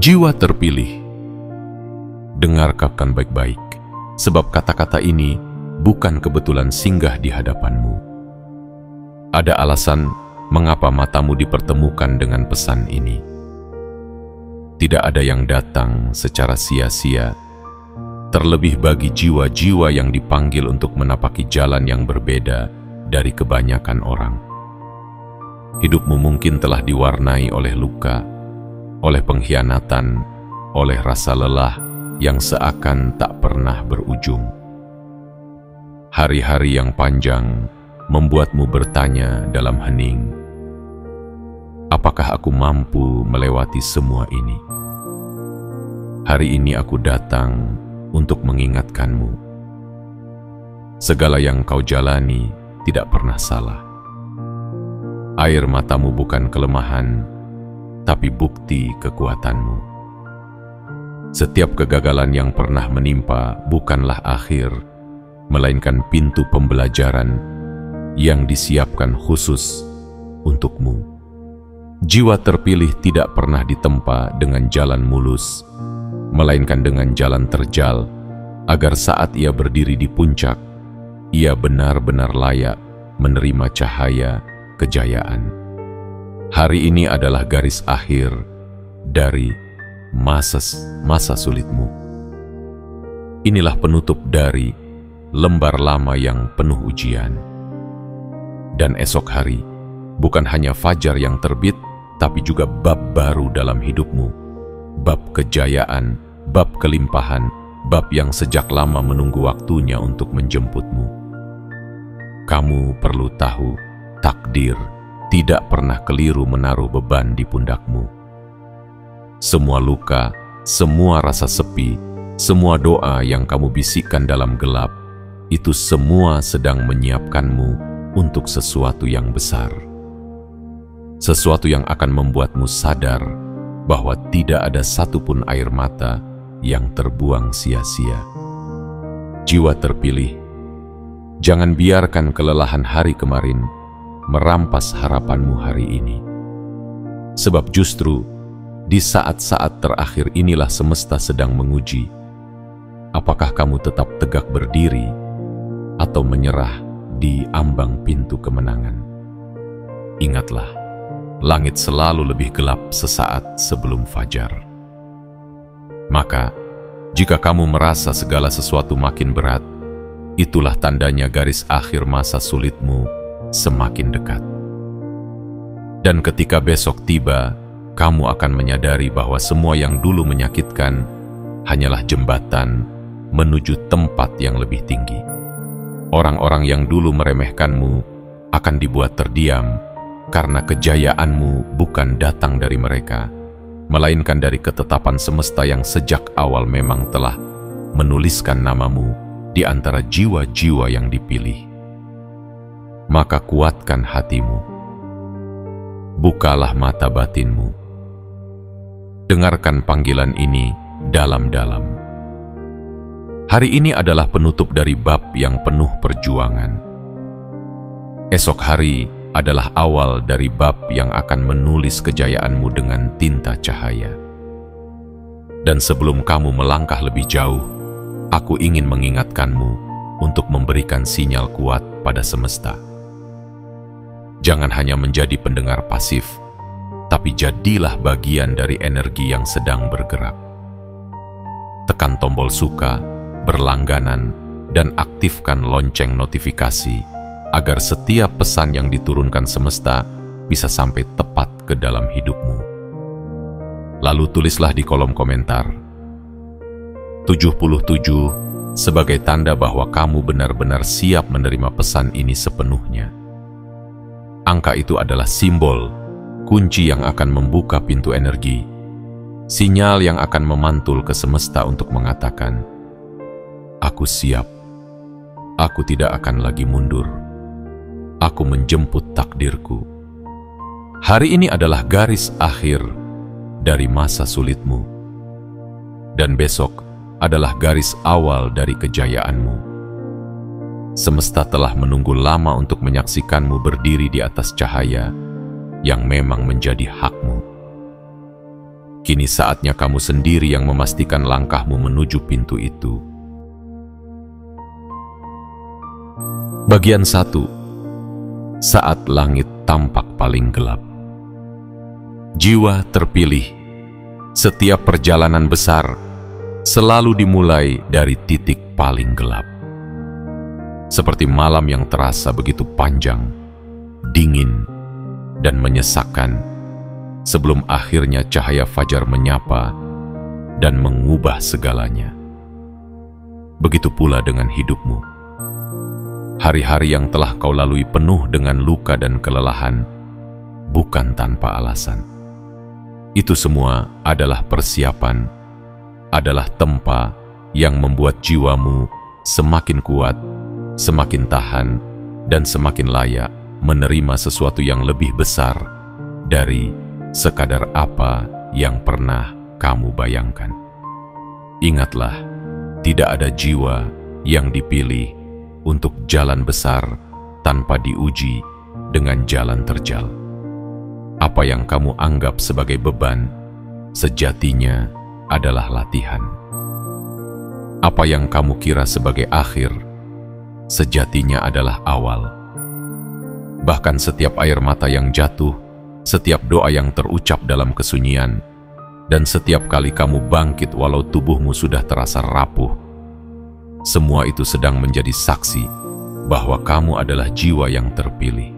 Jiwa terpilih, dengarkan baik-baik, sebab kata-kata ini bukan kebetulan singgah di hadapanmu. Ada alasan mengapa matamu dipertemukan dengan pesan ini. Tidak ada yang datang secara sia-sia, terlebih bagi jiwa-jiwa yang dipanggil untuk menapaki jalan yang berbeda dari kebanyakan orang. Hidupmu mungkin telah diwarnai oleh luka, oleh pengkhianatan, oleh rasa lelah yang seakan tak pernah berujung. Hari-hari yang panjang membuatmu bertanya dalam hening, apakah aku mampu melewati semua ini? Hari ini aku datang untuk mengingatkanmu. Segala yang kau jalani tidak pernah salah. Air matamu bukan kelemahan, tapi bukti kekuatanmu. Setiap kegagalan yang pernah menimpa bukanlah akhir, melainkan pintu pembelajaran yang disiapkan khusus untukmu. Jiwa terpilih tidak pernah ditempa dengan jalan mulus, melainkan dengan jalan terjal, agar saat ia berdiri di puncak, ia benar-benar layak menerima cahaya kejayaan. Hari ini adalah garis akhir dari masa sulitmu. Inilah penutup dari lembar lama yang penuh ujian. Dan esok hari bukan hanya fajar yang terbit, tapi juga bab baru dalam hidupmu. Bab kejayaan, bab kelimpahan, bab yang sejak lama menunggu waktunya untuk menjemputmu. Kamu perlu tahu, takdir tidak pernah keliru menaruh beban di pundakmu. Semua luka, semua rasa sepi, semua doa yang kamu bisikkan dalam gelap, itu semua sedang menyiapkanmu untuk sesuatu yang besar. Sesuatu yang akan membuatmu sadar bahwa tidak ada satupun air mata yang terbuang sia-sia. Jiwa terpilih, jangan biarkan kelelahan hari kemarin merampas harapanmu hari ini. Sebab justru di saat-saat terakhir inilah semesta sedang menguji, apakah kamu tetap tegak berdiri atau menyerah di ambang pintu kemenangan. Ingatlah, langit selalu lebih gelap sesaat sebelum fajar. Maka, jika kamu merasa segala sesuatu makin berat, itulah tandanya garis akhir masa sulitmu semakin dekat. Dan ketika besok tiba, kamu akan menyadari bahwa semua yang dulu menyakitkan hanyalah jembatan menuju tempat yang lebih tinggi. Orang-orang yang dulu meremehkanmu akan dibuat terdiam karena kejayaanmu bukan datang dari mereka, melainkan dari ketetapan semesta yang sejak awal memang telah menuliskan namamu di antara jiwa-jiwa yang dipilih. Maka kuatkan hatimu, bukalah mata batinmu, dengarkan panggilan ini dalam-dalam. Hari ini adalah penutup dari bab yang penuh perjuangan. Esok hari adalah awal dari bab yang akan menulis kejayaanmu dengan tinta cahaya. Dan sebelum kamu melangkah lebih jauh, aku ingin mengingatkanmu untuk memberikan sinyal kuat pada semesta. Jangan hanya menjadi pendengar pasif, tapi jadilah bagian dari energi yang sedang bergerak. Tekan tombol suka, berlangganan, dan aktifkan lonceng notifikasi agar setiap pesan yang diturunkan semesta bisa sampai tepat ke dalam hidupmu. Lalu tulislah di kolom komentar 77 sebagai tanda bahwa kamu benar-benar siap menerima pesan ini sepenuhnya. Angka itu adalah simbol, kunci yang akan membuka pintu energi, sinyal yang akan memantul ke semesta untuk mengatakan, aku siap, aku tidak akan lagi mundur, aku menjemput takdirku. Hari ini adalah garis akhir dari masa sulitmu, dan besok adalah garis awal dari kejayaanmu. Semesta telah menunggu lama untuk menyaksikanmu berdiri di atas cahaya yang memang menjadi hakmu. Kini saatnya kamu sendiri yang memastikan langkahmu menuju pintu itu. Bagian 1. Saat langit tampak paling gelap. Jiwa terpilih. Setiap perjalanan besar selalu dimulai dari titik paling gelap. Seperti malam yang terasa begitu panjang, dingin, dan menyesakkan, sebelum akhirnya cahaya fajar menyapa dan mengubah segalanya. Begitu pula dengan hidupmu. Hari-hari yang telah kau lalui penuh dengan luka dan kelelahan, bukan tanpa alasan. Itu semua adalah persiapan, adalah tempa yang membuat jiwamu semakin kuat, semakin tahan, dan semakin layak menerima sesuatu yang lebih besar dari sekadar apa yang pernah kamu bayangkan. Ingatlah, tidak ada jiwa yang dipilih untuk jalan besar tanpa diuji dengan jalan terjal. Apa yang kamu anggap sebagai beban, sejatinya adalah latihan. Apa yang kamu kira sebagai akhir, sejatinya adalah awal. Bahkan setiap air mata yang jatuh, setiap doa yang terucap dalam kesunyian, dan setiap kali kamu bangkit walau tubuhmu sudah terasa rapuh, semua itu sedang menjadi saksi bahwa kamu adalah jiwa yang terpilih.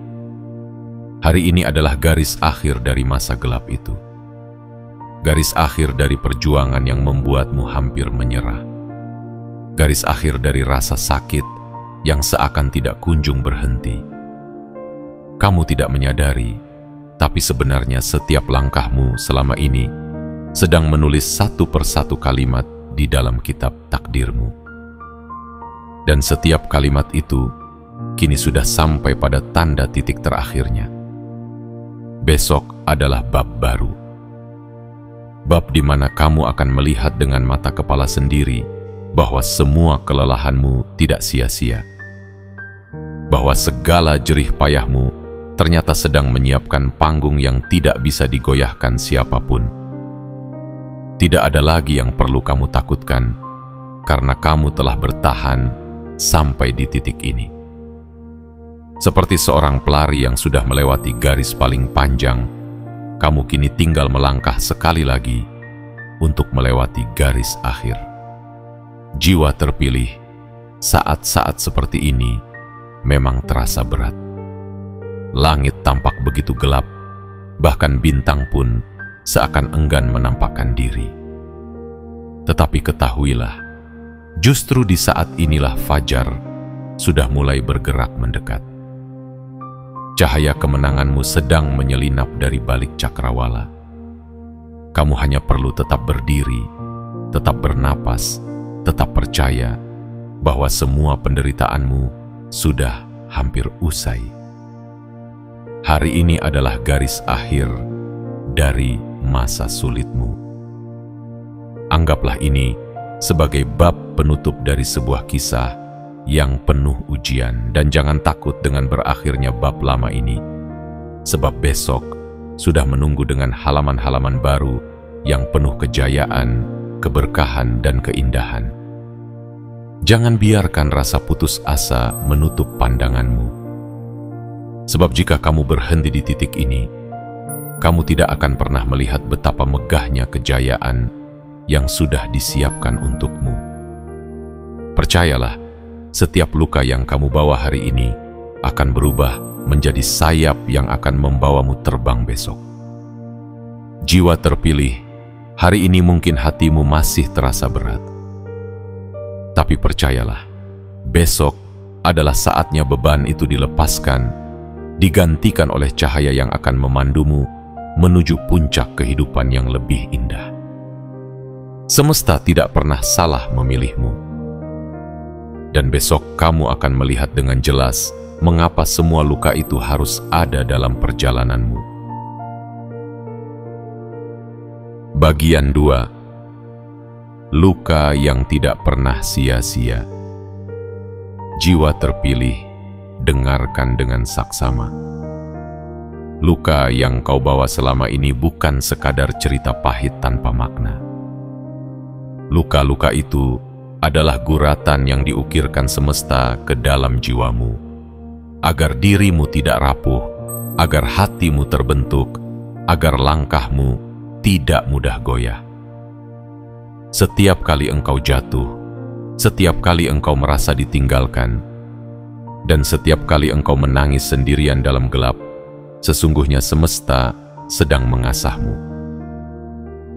Hari ini adalah garis akhir dari masa gelap itu. Garis akhir dari perjuangan yang membuatmu hampir menyerah. Garis akhir dari rasa sakit yang seakan tidak kunjung berhenti. Kamu tidak menyadari, tapi sebenarnya setiap langkahmu selama ini sedang menulis satu persatu kalimat di dalam kitab takdirmu. Dan setiap kalimat itu kini sudah sampai pada tanda titik terakhirnya. Besok adalah bab baru. Bab di mana kamu akan melihat dengan mata kepala sendiri bahwa semua kelelahanmu tidak sia-sia. Bahwa segala jerih payahmu ternyata sedang menyiapkan panggung yang tidak bisa digoyahkan siapapun. Tidak ada lagi yang perlu kamu takutkan, karena kamu telah bertahan sampai di titik ini. Seperti seorang pelari yang sudah melewati garis paling panjang, kamu kini tinggal melangkah sekali lagi untuk melewati garis akhir. Jiwa terpilih, saat-saat seperti ini memang terasa berat. Langit tampak begitu gelap, bahkan bintang pun seakan enggan menampakkan diri. Tetapi ketahuilah, justru di saat inilah fajar sudah mulai bergerak mendekat. Cahaya kemenanganmu sedang menyelinap dari balik cakrawala. Kamu hanya perlu tetap berdiri, tetap bernapas, tetap percaya bahwa semua penderitaanmu sudah hampir usai. Hari ini adalah garis akhir dari masa sulitmu. Anggaplah ini sebagai bab penutup dari sebuah kisah yang penuh ujian, dan jangan takut dengan berakhirnya bab lama ini, sebab besok sudah menunggu dengan halaman-halaman baru yang penuh kejayaan, keberkahan, dan keindahan. Jangan biarkan rasa putus asa menutup pandanganmu, sebab jika kamu berhenti di titik ini, kamu tidak akan pernah melihat betapa megahnya kejayaan yang sudah disiapkan untukmu. Percayalah, setiap luka yang kamu bawa hari ini akan berubah menjadi sayap yang akan membawamu terbang besok. Jiwa terpilih, hari ini mungkin hatimu masih terasa berat. Tapi percayalah, besok adalah saatnya beban itu dilepaskan, digantikan oleh cahaya yang akan memandumu menuju puncak kehidupan yang lebih indah. Semesta tidak pernah salah memilihmu. Dan besok kamu akan melihat dengan jelas mengapa semua luka itu harus ada dalam perjalananmu. Bagian 2. Luka yang tidak pernah sia-sia. Jiwa terpilih, dengarkan dengan saksama. Luka yang kau bawa selama ini bukan sekadar cerita pahit tanpa makna. Luka-luka itu adalah guratan yang diukirkan semesta ke dalam jiwamu, agar dirimu tidak rapuh, agar hatimu terbentuk, agar langkahmu tidak mudah goyah. Setiap kali engkau jatuh, setiap kali engkau merasa ditinggalkan, dan setiap kali engkau menangis sendirian dalam gelap, sesungguhnya semesta sedang mengasahmu.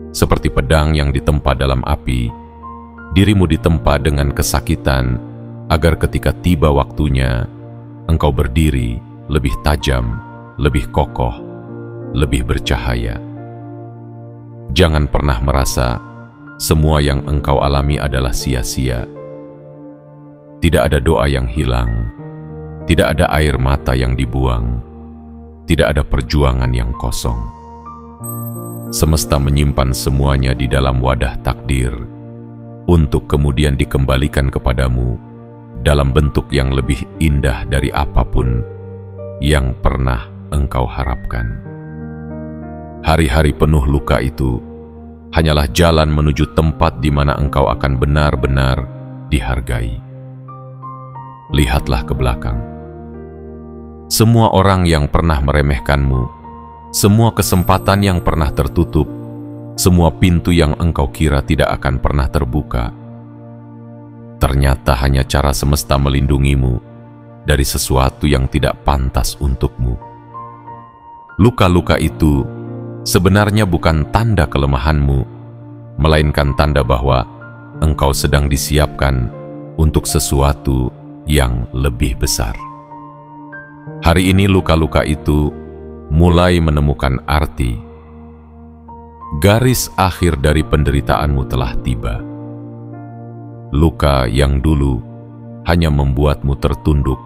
Seperti pedang yang ditempa dalam api, dirimu ditempa dengan kesakitan, agar ketika tiba waktunya, engkau berdiri lebih tajam, lebih kokoh, lebih bercahaya. Jangan pernah merasa semua yang engkau alami adalah sia-sia. Tidak ada doa yang hilang, tidak ada air mata yang dibuang, tidak ada perjuangan yang kosong. Semesta menyimpan semuanya di dalam wadah takdir untuk kemudian dikembalikan kepadamu dalam bentuk yang lebih indah dari apapun yang pernah engkau harapkan. Hari-hari penuh luka itu hanyalah jalan menuju tempat di mana engkau akan benar-benar dihargai. Lihatlah ke belakang. Semua orang yang pernah meremehkanmu, semua kesempatan yang pernah tertutup, semua pintu yang engkau kira tidak akan pernah terbuka, ternyata hanya cara semesta melindungimu dari sesuatu yang tidak pantas untukmu. Luka-luka itu sebenarnya bukan tanda kelemahanmu, melainkan tanda bahwa engkau sedang disiapkan untuk sesuatu yang lebih besar. Hari ini luka-luka itu mulai menemukan arti. Garis akhir dari penderitaanmu telah tiba. Luka yang dulu hanya membuatmu tertunduk,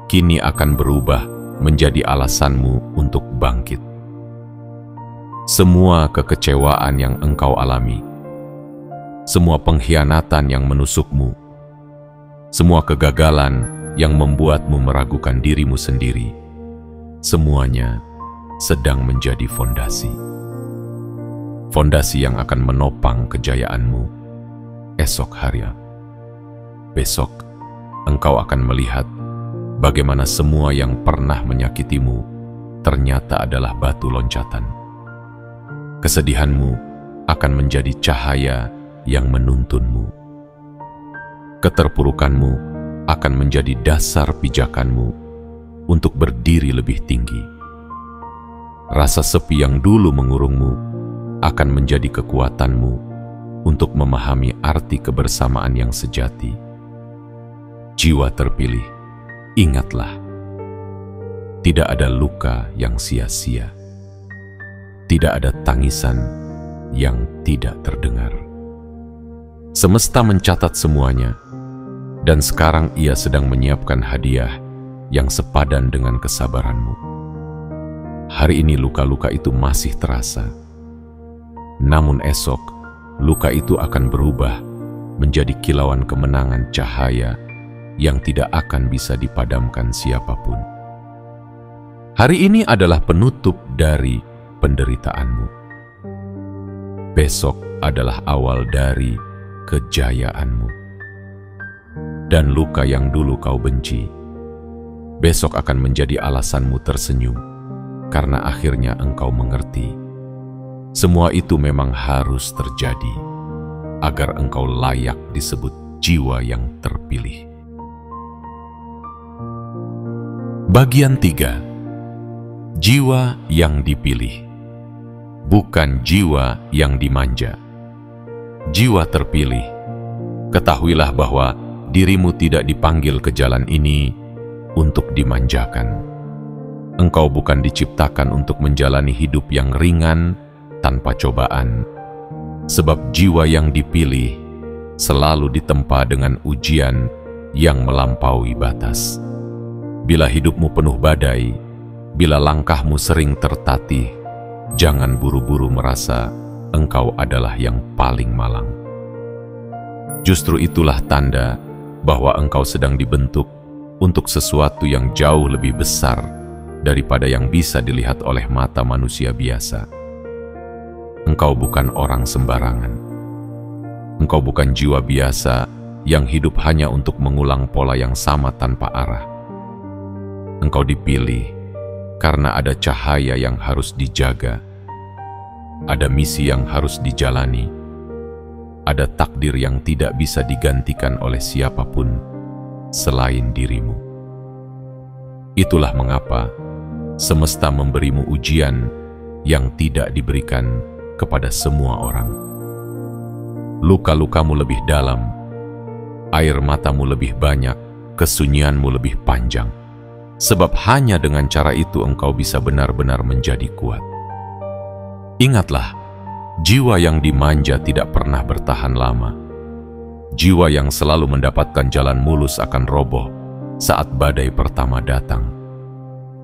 kini akan berubah menjadi alasanmu untuk bangkit. Semua kekecewaan yang engkau alami, semua pengkhianatan yang menusukmu, semua kegagalan yang membuatmu meragukan dirimu sendiri, semuanya sedang menjadi fondasi. Fondasi yang akan menopang kejayaanmu esok hari. Besok, engkau akan melihat bagaimana semua yang pernah menyakitimu ternyata adalah batu loncatan. Kesedihanmu akan menjadi cahaya yang menuntunmu. Keterpurukanmu akan menjadi dasar pijakanmu untuk berdiri lebih tinggi. Rasa sepi yang dulu mengurungmu akan menjadi kekuatanmu untuk memahami arti kebersamaan yang sejati. Jiwa terpilih, ingatlah, tidak ada luka yang sia-sia. Tidak ada tangisan yang tidak terdengar. Semesta mencatat semuanya, dan sekarang ia sedang menyiapkan hadiah yang sepadan dengan kesabaranmu. Hari ini luka-luka itu masih terasa. Namun esok, luka itu akan berubah menjadi kilauan kemenangan cahaya yang tidak akan bisa dipadamkan siapapun. Hari ini adalah penutup dari penderitaanmu. Besok adalah awal dari kejayaanmu. Dan luka yang dulu kau benci, besok akan menjadi alasanmu tersenyum, karena akhirnya engkau mengerti. Semua itu memang harus terjadi, agar engkau layak disebut jiwa yang terpilih. Bagian 3. Jiwa yang dipilih, bukan jiwa yang dimanja. Jiwa terpilih, ketahuilah bahwa dirimu tidak dipanggil ke jalan ini untuk dimanjakan. Engkau bukan diciptakan untuk menjalani hidup yang ringan tanpa cobaan, sebab jiwa yang dipilih selalu ditempa dengan ujian yang melampaui batas. Bila hidupmu penuh badai, bila langkahmu sering tertatih, jangan buru-buru merasa engkau adalah yang paling malang. Justru itulah tanda bahwa engkau sedang dibentuk untuk sesuatu yang jauh lebih besar daripada yang bisa dilihat oleh mata manusia biasa. Engkau bukan orang sembarangan. Engkau bukan jiwa biasa yang hidup hanya untuk mengulang pola yang sama tanpa arah. Engkau dipilih karena ada cahaya yang harus dijaga, ada misi yang harus dijalani, ada takdir yang tidak bisa digantikan oleh siapapun selain dirimu. Itulah mengapa semesta memberimu ujian yang tidak diberikan kepada semua orang. Luka-lukamu lebih dalam, air matamu lebih banyak, kesunyianmu lebih panjang. Sebab hanya dengan cara itu engkau bisa benar-benar menjadi kuat. Ingatlah, jiwa yang dimanja tidak pernah bertahan lama. Jiwa yang selalu mendapatkan jalan mulus akan roboh saat badai pertama datang.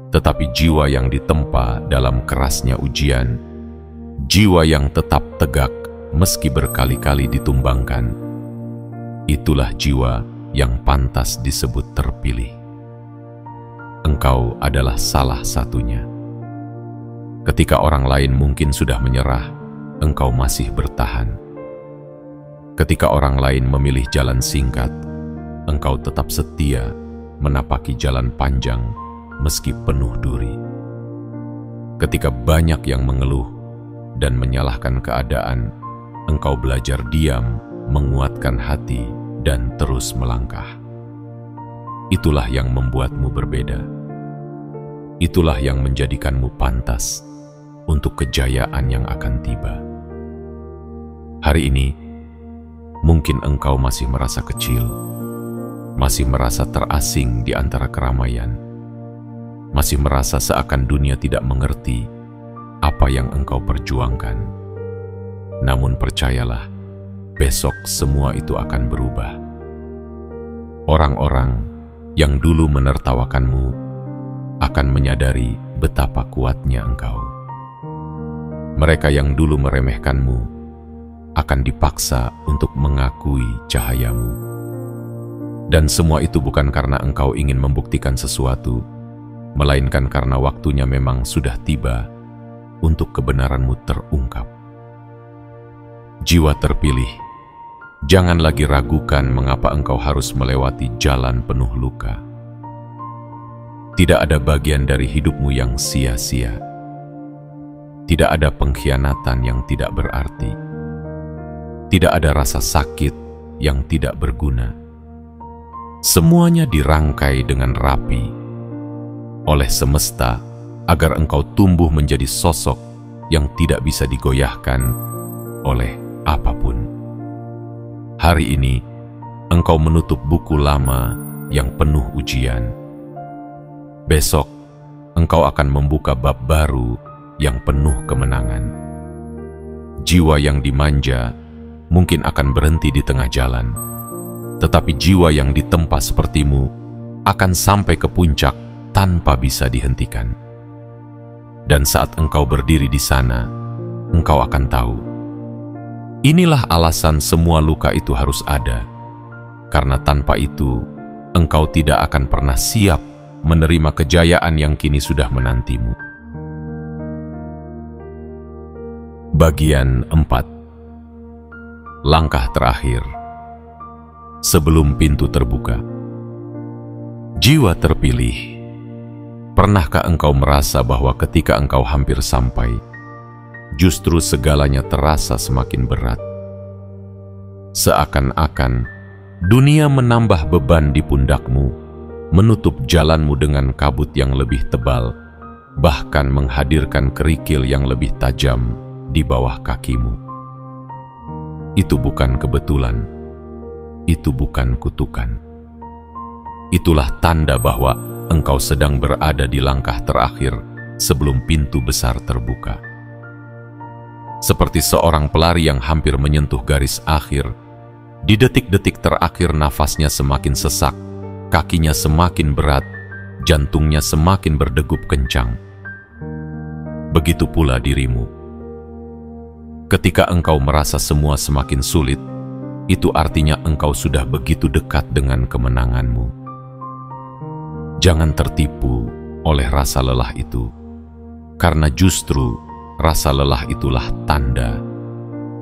Tetapi jiwa yang ditempa dalam kerasnya ujian, jiwa yang tetap tegak meski berkali-kali ditumbangkan, itulah jiwa yang pantas disebut terpilih. Engkau adalah salah satunya. Ketika orang lain mungkin sudah menyerah, engkau masih bertahan. Ketika orang lain memilih jalan singkat, engkau tetap setia menapaki jalan panjang meski penuh duri. Ketika banyak yang mengeluh dan menyalahkan keadaan, engkau belajar diam, menguatkan hati, dan terus melangkah. Itulah yang membuatmu berbeda. Itulah yang menjadikanmu pantas untuk kejayaan yang akan tiba. Hari ini, mungkin engkau masih merasa kecil, masih merasa terasing di antara keramaian, masih merasa seakan dunia tidak mengerti apa yang engkau perjuangkan. Namun percayalah, besok semua itu akan berubah. Orang-orang yang dulu menertawakanmu akan menyadari betapa kuatnya engkau. Mereka yang dulu meremehkanmu akan dipaksa untuk mengakui cahayamu. Dan semua itu bukan karena engkau ingin membuktikan sesuatu, melainkan karena waktunya memang sudah tiba untuk kebenaranmu terungkap. Jiwa terpilih, jangan lagi ragukan mengapa engkau harus melewati jalan penuh luka. Tidak ada bagian dari hidupmu yang sia-sia. Tidak ada pengkhianatan yang tidak berarti. Tidak ada rasa sakit yang tidak berguna. Semuanya dirangkai dengan rapi oleh semesta agar engkau tumbuh menjadi sosok yang tidak bisa digoyahkan oleh apapun. Hari ini, engkau menutup buku lama yang penuh ujian. Besok, engkau akan membuka bab baru yang penuh kemenangan. Jiwa yang dimanja mungkin akan berhenti di tengah jalan, tetapi jiwa yang ditempa sepertimu akan sampai ke puncak tanpa bisa dihentikan. Dan saat engkau berdiri di sana, engkau akan tahu, inilah alasan semua luka itu harus ada, karena tanpa itu, engkau tidak akan pernah siap menerima kejayaan yang kini sudah menantimu. Bagian 4. Langkah terakhir sebelum pintu terbuka. Jiwa terpilih, pernahkah engkau merasa bahwa ketika engkau hampir sampai, justru segalanya terasa semakin berat? Seakan-akan dunia menambah beban di pundakmu, menutup jalanmu dengan kabut yang lebih tebal, bahkan menghadirkan kerikil yang lebih tajam di bawah kakimu. Itu bukan kebetulan, itu bukan kutukan. Itulah tanda bahwa engkau sedang berada di langkah terakhir sebelum pintu besar terbuka. Seperti seorang pelari yang hampir menyentuh garis akhir, di detik-detik terakhir nafasnya semakin sesak, kakinya semakin berat, jantungnya semakin berdegup kencang. Begitu pula dirimu. Ketika engkau merasa semua semakin sulit, itu artinya engkau sudah begitu dekat dengan kemenanganmu. Jangan tertipu oleh rasa lelah itu, karena justru rasa lelah itulah tanda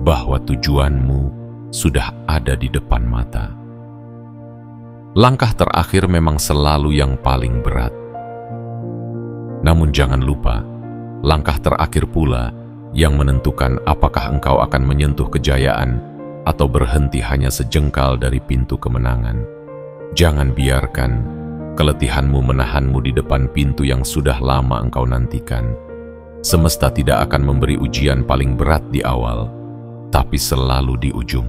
bahwa tujuanmu sudah ada di depan mata. Langkah terakhir memang selalu yang paling berat. Namun jangan lupa, langkah terakhir pula yang menentukan apakah engkau akan menyentuh kejayaan atau berhenti hanya sejengkal dari pintu kemenangan. Jangan biarkan keletihanmu menahanmu di depan pintu yang sudah lama engkau nantikan. Semesta tidak akan memberi ujian paling berat di awal, tapi selalu di ujung.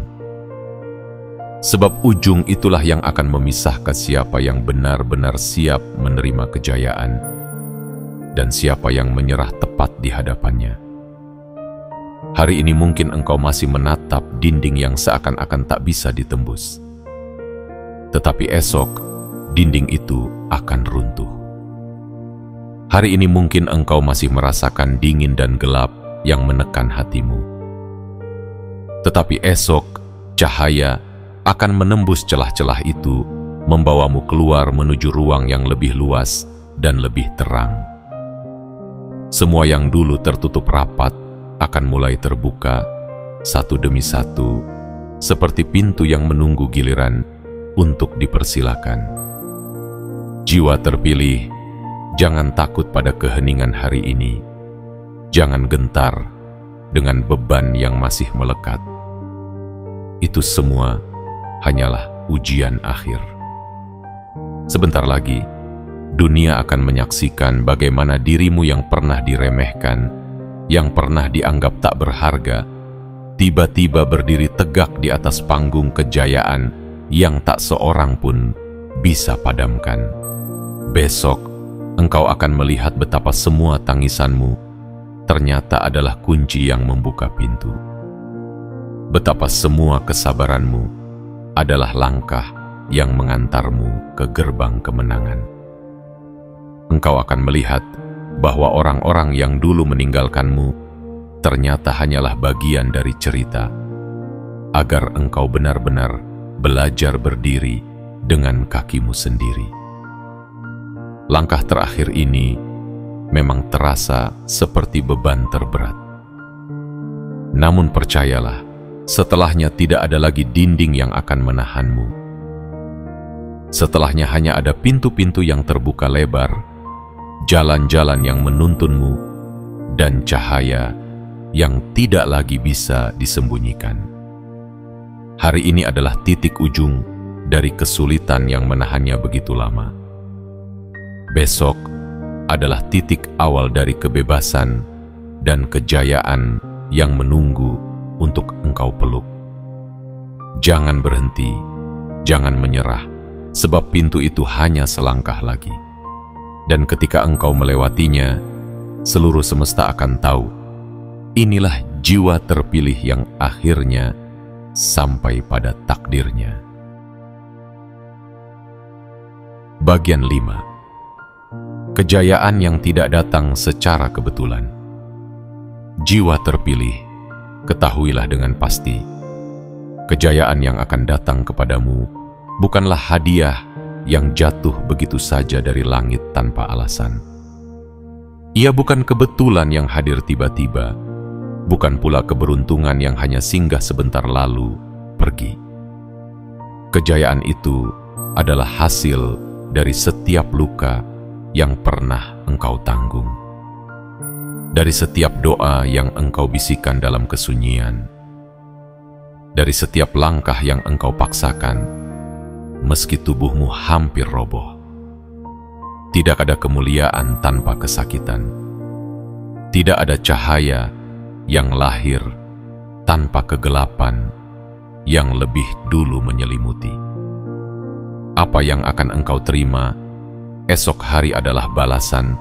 Sebab ujung itulah yang akan memisahkan siapa yang benar-benar siap menerima kejayaan dan siapa yang menyerah tepat di hadapannya. Hari ini mungkin engkau masih menatap dinding yang seakan-akan tak bisa ditembus. Tetapi esok, dinding itu akan runtuh. Hari ini mungkin engkau masih merasakan dingin dan gelap yang menekan hatimu. Tetapi esok, cahaya akan menembus celah-celah itu, membawamu keluar menuju ruang yang lebih luas dan lebih terang. Semua yang dulu tertutup rapat akan mulai terbuka satu demi satu, seperti pintu yang menunggu giliran untuk dipersilakan. Jiwa terpilih, jangan takut pada keheningan hari ini. Jangan gentar dengan beban yang masih melekat. Itu semua hanyalah ujian akhir. Sebentar lagi, dunia akan menyaksikan bagaimana dirimu yang pernah diremehkan, yang pernah dianggap tak berharga, tiba-tiba berdiri tegak di atas panggung kejayaan yang tak seorang pun bisa padamkan. Besok, engkau akan melihat betapa semua tangisanmu ternyata adalah kunci yang membuka pintu. Betapa semua kesabaranmu adalah langkah yang mengantarmu ke gerbang kemenangan. Engkau akan melihat bahwa orang-orang yang dulu meninggalkanmu ternyata hanyalah bagian dari cerita, agar engkau benar-benar belajar berdiri dengan kakimu sendiri. Langkah terakhir ini memang terasa seperti beban terberat. Namun percayalah, setelahnya tidak ada lagi dinding yang akan menahanmu. Setelahnya hanya ada pintu-pintu yang terbuka lebar, jalan-jalan yang menuntunmu, dan cahaya yang tidak lagi bisa disembunyikan. Hari ini adalah titik ujung dari kesulitan yang menahannya begitu lama. Besok adalah titik awal dari kebebasan dan kejayaan yang menunggu untuk engkau peluk. Jangan berhenti, jangan menyerah, sebab pintu itu hanya selangkah lagi. Dan ketika engkau melewatinya, seluruh semesta akan tahu, inilah jiwa terpilih yang akhirnya sampai pada takdirnya. Bagian 5. Kejayaan yang tidak datang secara kebetulan. Jiwa terpilih, ketahuilah dengan pasti, kejayaan yang akan datang kepadamu bukanlah hadiah yang jatuh begitu saja dari langit tanpa alasan. Ia bukan kebetulan yang hadir tiba-tiba, bukan pula keberuntungan yang hanya singgah sebentar lalu pergi. Kejayaan itu adalah hasil dari setiap luka yang pernah engkau tanggung, dari setiap doa yang engkau bisikan dalam kesunyian, dari setiap langkah yang engkau paksakan meski tubuhmu hampir roboh. Tidak ada kemuliaan tanpa kesakitan. Tidak ada cahaya yang lahir tanpa kegelapan yang lebih dulu menyelimuti. Apa yang akan engkau terima esok hari adalah balasan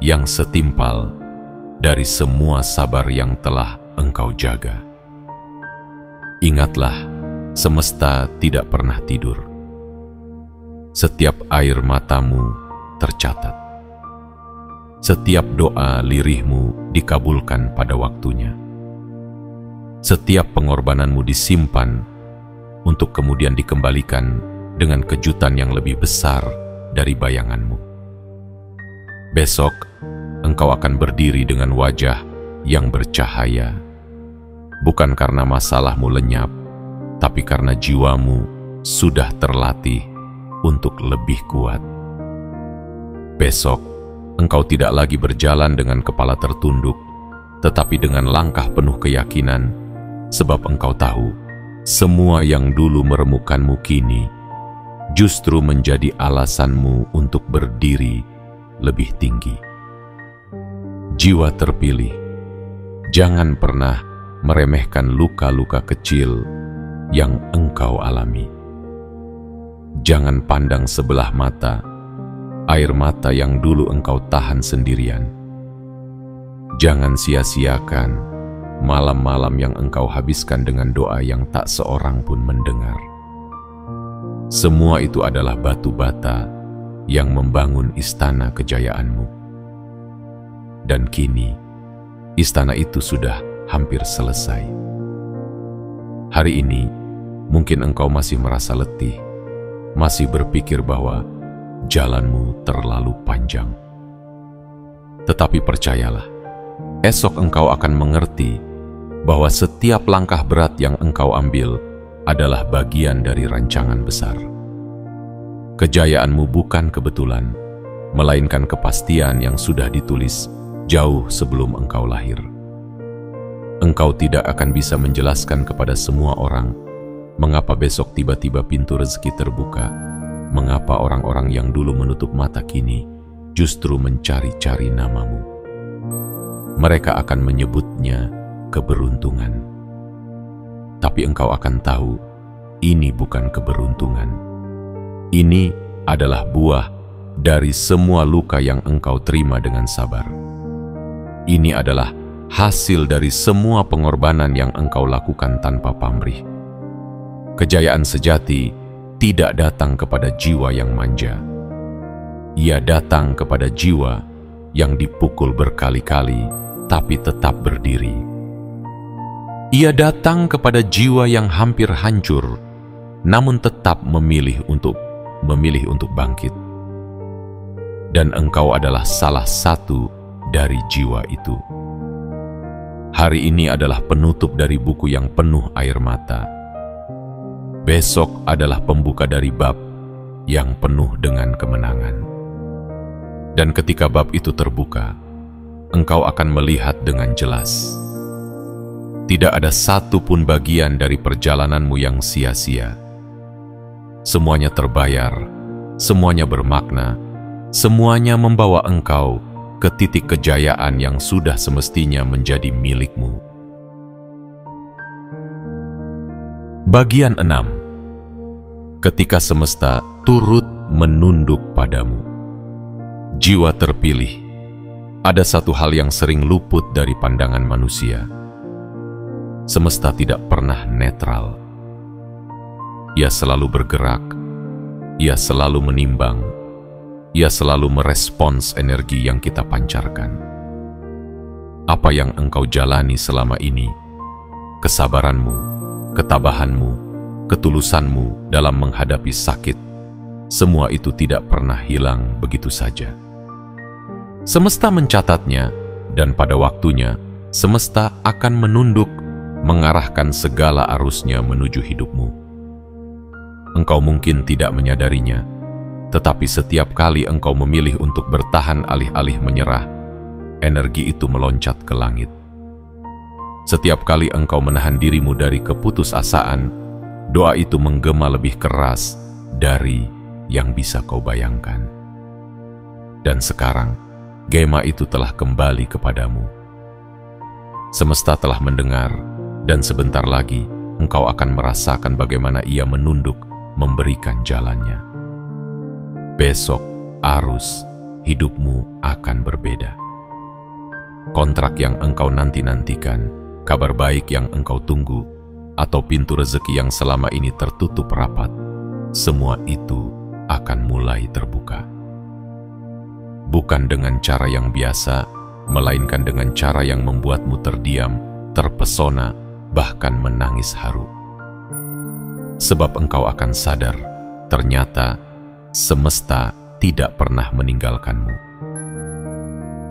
yang setimpal dari semua sabar yang telah engkau jaga. Ingatlah, semesta tidak pernah tidur. Setiap air matamu tercatat. Setiap doa lirihmu dikabulkan pada waktunya. Setiap pengorbananmu disimpan untuk kemudian dikembalikan dengan kejutan yang lebih besar dari bayanganmu. Besok, engkau akan berdiri dengan wajah yang bercahaya, bukan karena masalahmu lenyap, tapi karena jiwamu sudah terlatih untuk lebih kuat. Besok, engkau tidak lagi berjalan dengan kepala tertunduk, tetapi dengan langkah penuh keyakinan, sebab engkau tahu, semua yang dulu meremukkanmu kini, justru menjadi alasanmu untuk berdiri lebih tinggi. Jiwa terpilih, jangan pernah meremehkan luka-luka kecil yang engkau alami. Jangan pandang sebelah mata, air mata yang dulu engkau tahan sendirian. Jangan sia-siakan malam-malam yang engkau habiskan dengan doa yang tak seorang pun mendengar. Semua itu adalah batu bata yang membangun istana kejayaanmu. Dan kini, istana itu sudah hampir selesai. Hari ini, mungkin engkau masih merasa letih, masih berpikir bahwa jalanmu terlalu panjang. Tetapi percayalah, esok engkau akan mengerti bahwa setiap langkah berat yang engkau ambil adalah bagian dari rancangan besar. Kejayaanmu bukan kebetulan, melainkan kepastian yang sudah ditulis jauh sebelum engkau lahir. Engkau tidak akan bisa menjelaskan kepada semua orang mengapa besok tiba-tiba pintu rezeki terbuka, mengapa orang-orang yang dulu menutup mata kini justru mencari-cari namamu. Mereka akan menyebutnya keberuntungan. Tapi engkau akan tahu, ini bukan keberuntungan. Ini adalah buah dari semua luka yang engkau terima dengan sabar. Ini adalah hasil dari semua pengorbanan yang engkau lakukan tanpa pamrih. Kejayaan sejati tidak datang kepada jiwa yang manja. Ia datang kepada jiwa yang dipukul berkali-kali tapi tetap berdiri. Ia datang kepada jiwa yang hampir hancur, namun tetap memilih untuk bangkit. Dan engkau adalah salah satu dari jiwa itu. Hari ini adalah penutup dari buku yang penuh air mata. Besok adalah pembuka dari bab yang penuh dengan kemenangan. Dan ketika bab itu terbuka, engkau akan melihat dengan jelas. Tidak ada satu pun bagian dari perjalananmu yang sia-sia. Semuanya terbayar, semuanya bermakna, semuanya membawa engkau ke titik kejayaan yang sudah semestinya menjadi milikmu. Bagian 6. Ketika semesta turut menunduk padamu. Jiwa terpilih. Ada satu hal yang sering luput dari pandangan manusia. Semesta tidak pernah netral. Ia selalu bergerak, ia selalu menimbang, ia selalu merespons energi yang kita pancarkan. Apa yang engkau jalani selama ini, kesabaranmu, ketabahanmu, ketulusanmu dalam menghadapi sakit, semua itu tidak pernah hilang begitu saja. Semesta mencatatnya, dan pada waktunya, semesta akan menunduk, mengarahkan segala arusnya menuju hidupmu. Engkau mungkin tidak menyadarinya, tetapi setiap kali engkau memilih untuk bertahan alih-alih menyerah, energi itu meloncat ke langit. Setiap kali engkau menahan dirimu dari keputusasaan, doa itu menggema lebih keras dari yang bisa kau bayangkan. Dan sekarang, gema itu telah kembali kepadamu. Semesta telah mendengar, dan sebentar lagi engkau akan merasakan bagaimana ia menunduk memberikan jalannya. Besok, arus hidupmu akan berbeda. Kontrak yang engkau nanti-nantikan, kabar baik yang engkau tunggu, atau pintu rezeki yang selama ini tertutup rapat, semua itu akan mulai terbuka. Bukan dengan cara yang biasa, melainkan dengan cara yang membuatmu terdiam, terpesona, bahkan menangis haru. Sebab engkau akan sadar, ternyata semesta tidak pernah meninggalkanmu.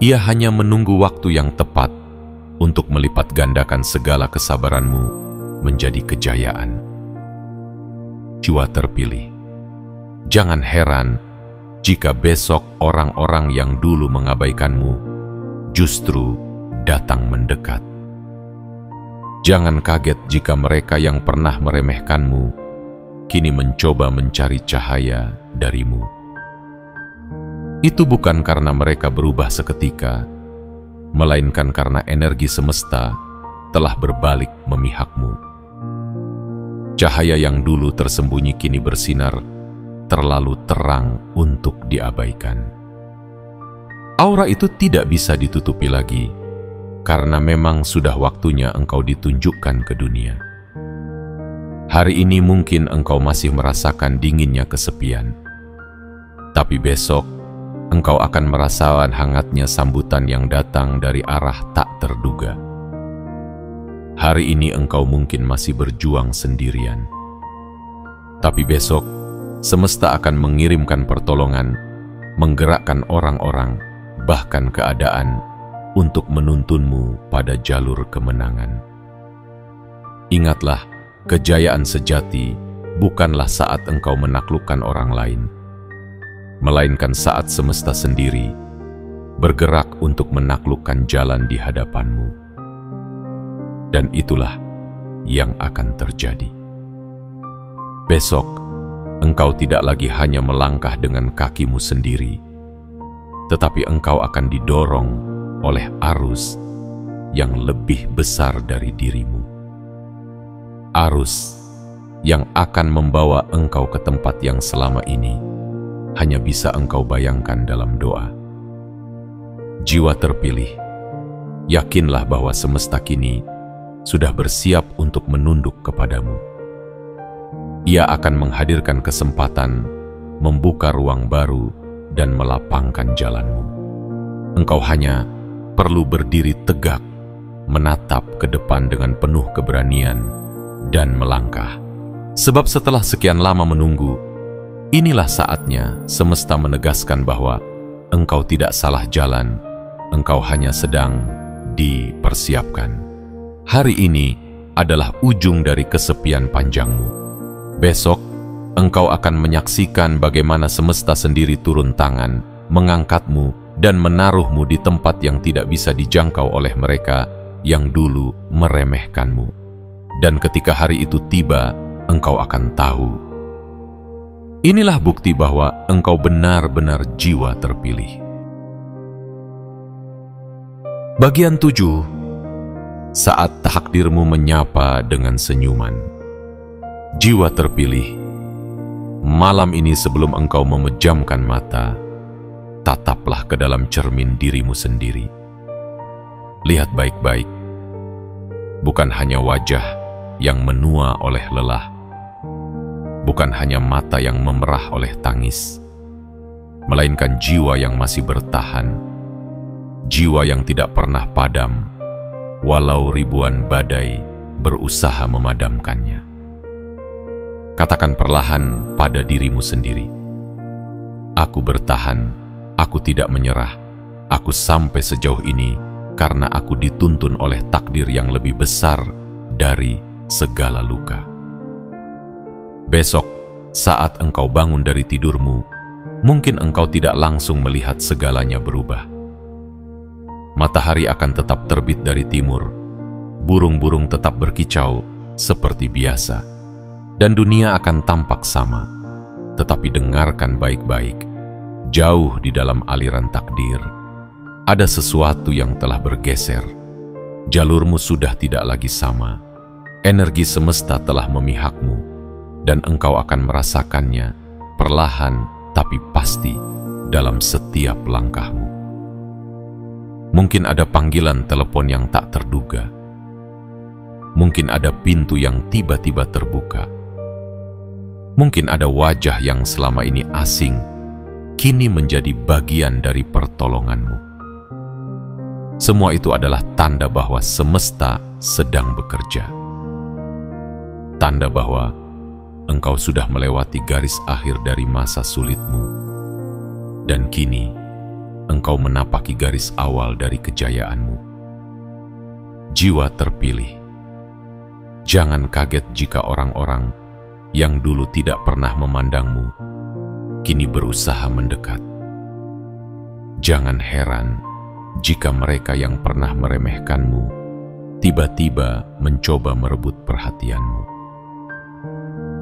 Ia hanya menunggu waktu yang tepat untuk melipat gandakan segala kesabaranmu menjadi kejayaan. Jiwa terpilih, jangan heran jika besok orang-orang yang dulu mengabaikanmu justru datang mendekat. Jangan kaget jika mereka yang pernah meremehkanmu kini mencoba mencari cahaya darimu. Itu bukan karena mereka berubah seketika, melainkan karena energi semesta telah berbalik memihakmu. Cahaya yang dulu tersembunyi kini bersinar, terlalu terang untuk diabaikan. Aura itu tidak bisa ditutupi lagi, karena memang sudah waktunya engkau ditunjukkan ke dunia. Hari ini mungkin engkau masih merasakan dinginnya kesepian, tapi besok engkau akan merasakan hangatnya sambutan yang datang dari arah tak terduga. Hari ini engkau mungkin masih berjuang sendirian, tapi besok semesta akan mengirimkan pertolongan, menggerakkan orang-orang, bahkan keadaan untuk menuntunmu pada jalur kemenangan. Ingatlah, kejayaan sejati bukanlah saat engkau menaklukkan orang lain, melainkan saat semesta sendiri bergerak untuk menaklukkan jalan di hadapanmu. Dan itulah yang akan terjadi. Besok, engkau tidak lagi hanya melangkah dengan kakimu sendiri, tetapi engkau akan didorong oleh arus yang lebih besar dari dirimu. Arus yang akan membawa engkau ke tempat yang selama ini hanya bisa engkau bayangkan dalam doa. Jiwa terpilih, yakinlah bahwa semesta kini sudah bersiap untuk menunduk kepadamu. Ia akan menghadirkan kesempatan, membuka ruang baru, dan melapangkan jalanmu. Engkau hanya perlu berdiri tegak, menatap ke depan dengan penuh keberanian, dan melangkah. Sebab setelah sekian lama menunggu, inilah saatnya semesta menegaskan bahwa engkau tidak salah jalan, engkau hanya sedang dipersiapkan. Hari ini adalah ujung dari kesepian panjangmu. Besok, engkau akan menyaksikan bagaimana semesta sendiri turun tangan, mengangkatmu, dan menaruhmu di tempat yang tidak bisa dijangkau oleh mereka yang dulu meremehkanmu. Dan ketika hari itu tiba, engkau akan tahu. Inilah bukti bahwa engkau benar-benar jiwa terpilih. Bagian 7. Saat takdirmu menyapa dengan senyuman. Jiwa terpilih, malam ini sebelum engkau memejamkan mata, tataplah ke dalam cermin dirimu sendiri. Lihat baik-baik, bukan hanya wajah yang menua oleh lelah, bukan hanya mata yang memerah oleh tangis, melainkan jiwa yang masih bertahan, jiwa yang tidak pernah padam, walau ribuan badai berusaha memadamkannya. Katakan perlahan pada dirimu sendiri, aku bertahan, aku tidak menyerah, aku sampai sejauh ini karena aku dituntun oleh takdir yang lebih besar dari segala luka. Besok, saat engkau bangun dari tidurmu, mungkin engkau tidak langsung melihat segalanya berubah. Matahari akan tetap terbit dari timur, burung-burung tetap berkicau seperti biasa, dan dunia akan tampak sama. Tetapi dengarkan baik-baik, jauh di dalam aliran takdir, ada sesuatu yang telah bergeser. Jalurmu sudah tidak lagi sama, energi semesta telah memihakmu, dan engkau akan merasakannya perlahan tapi pasti dalam setiap langkahmu. Mungkin ada panggilan telepon yang tak terduga. Mungkin ada pintu yang tiba-tiba terbuka. Mungkin ada wajah yang selama ini asing, kini menjadi bagian dari pertolonganmu. Semua itu adalah tanda bahwa semesta sedang bekerja. Tanda bahwa engkau sudah melewati garis akhir dari masa sulitmu. Dan kini, engkau menapaki garis awal dari kejayaanmu. Jiwa terpilih, jangan kaget jika orang-orang yang dulu tidak pernah memandangmu kini berusaha mendekat. Jangan heran jika mereka yang pernah meremehkanmu tiba-tiba mencoba merebut perhatianmu.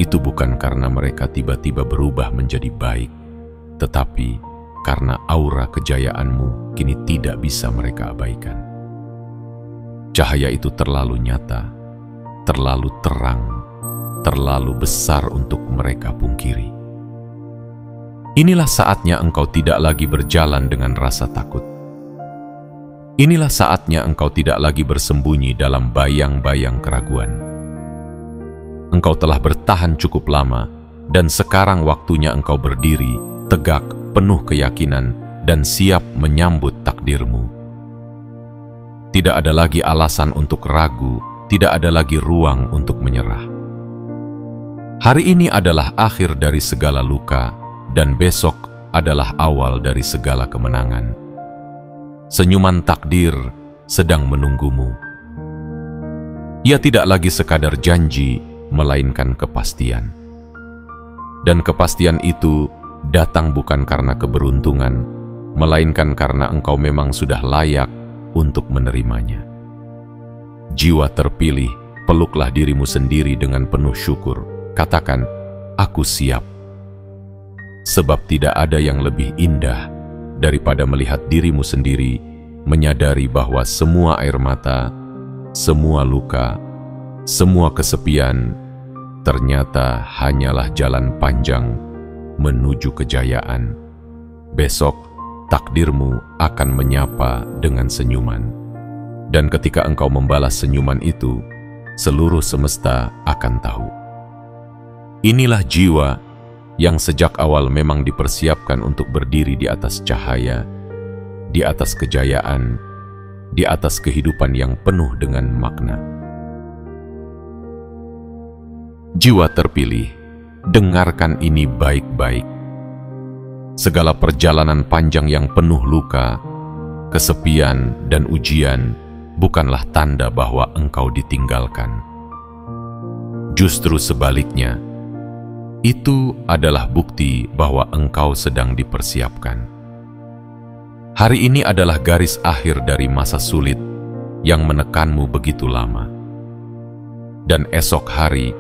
Itu bukan karena mereka tiba-tiba berubah menjadi baik, tetapi karena aura kejayaanmu kini tidak bisa mereka abaikan. Cahaya itu terlalu nyata, terlalu terang, terlalu besar untuk mereka pungkiri. Inilah saatnya engkau tidak lagi berjalan dengan rasa takut. Inilah saatnya engkau tidak lagi bersembunyi dalam bayang-bayang keraguan. Engkau telah bertahan cukup lama, dan sekarang waktunya engkau berdiri, tegak, penuh keyakinan, dan siap menyambut takdirmu. Tidak ada lagi alasan untuk ragu, tidak ada lagi ruang untuk menyerah. Hari ini adalah akhir dari segala luka, dan besok adalah awal dari segala kemenangan. Senyuman takdir sedang menunggumu. Ia tidak lagi sekadar janji, melainkan kepastian. Dan kepastian itu datang bukan karena keberuntungan, melainkan karena engkau memang sudah layak untuk menerimanya. Jiwa terpilih, peluklah dirimu sendiri dengan penuh syukur. Katakan, aku siap. Sebab tidak ada yang lebih indah daripada melihat dirimu sendiri, menyadari bahwa semua air mata, semua luka, semua kesepian, ternyata hanyalah jalan panjang menuju kejayaan. Besok, takdirmu akan menyapa dengan senyuman. Dan ketika engkau membalas senyuman itu, seluruh semesta akan tahu. Inilah jiwa yang sejak awal memang dipersiapkan untuk berdiri di atas cahaya, di atas kejayaan, di atas kehidupan yang penuh dengan makna. Jiwa terpilih, dengarkan ini baik-baik. Segala perjalanan panjang yang penuh luka, kesepian, dan ujian bukanlah tanda bahwa engkau ditinggalkan. Justru sebaliknya, itu adalah bukti bahwa engkau sedang dipersiapkan. Hari ini adalah garis akhir dari masa sulit yang menekanmu begitu lama. Dan esok hari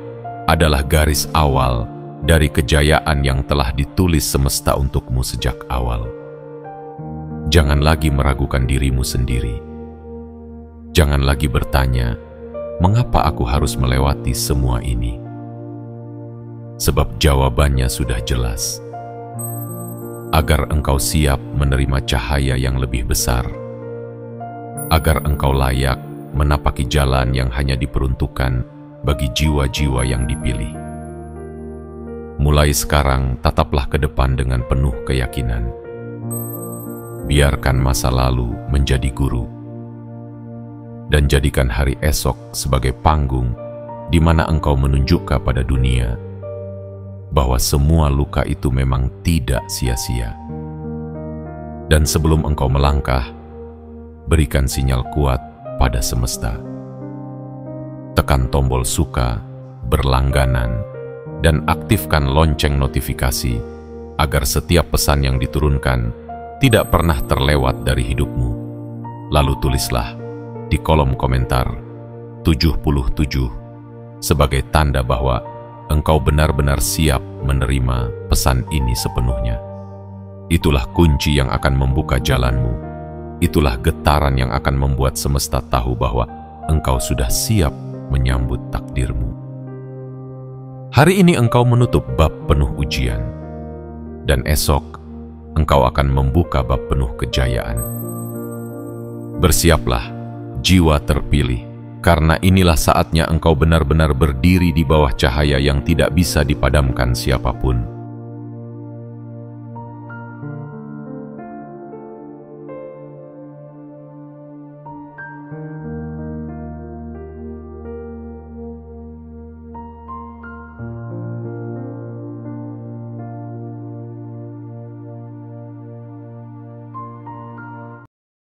adalah garis awal dari kejayaan yang telah ditulis semesta untukmu sejak awal. Jangan lagi meragukan dirimu sendiri. Jangan lagi bertanya, mengapa aku harus melewati semua ini? Sebab jawabannya sudah jelas. Agar engkau siap menerima cahaya yang lebih besar. Agar engkau layak menapaki jalan yang hanya diperuntukkan bagi jiwa-jiwa yang dipilih. Mulai sekarang, tataplah ke depan dengan penuh keyakinan. Biarkan masa lalu menjadi guru. Dan jadikan hari esok sebagai panggung di mana engkau menunjukkan pada dunia bahwa semua luka itu memang tidak sia-sia. Dan sebelum engkau melangkah, berikan sinyal kuat pada semesta. Tekan tombol suka, berlangganan, dan aktifkan lonceng notifikasi agar setiap pesan yang diturunkan tidak pernah terlewat dari hidupmu. Lalu tulislah di kolom komentar 77 sebagai tanda bahwa engkau benar-benar siap menerima pesan ini sepenuhnya. Itulah kunci yang akan membuka jalanmu. Itulah getaran yang akan membuat semesta tahu bahwa engkau sudah siap menyambut takdirmu. Hari ini engkau menutup bab penuh ujian, dan esok engkau akan membuka bab penuh kejayaan. Bersiaplah, jiwa terpilih, karena inilah saatnya engkau benar-benar berdiri di bawah cahaya yang tidak bisa dipadamkan siapapun.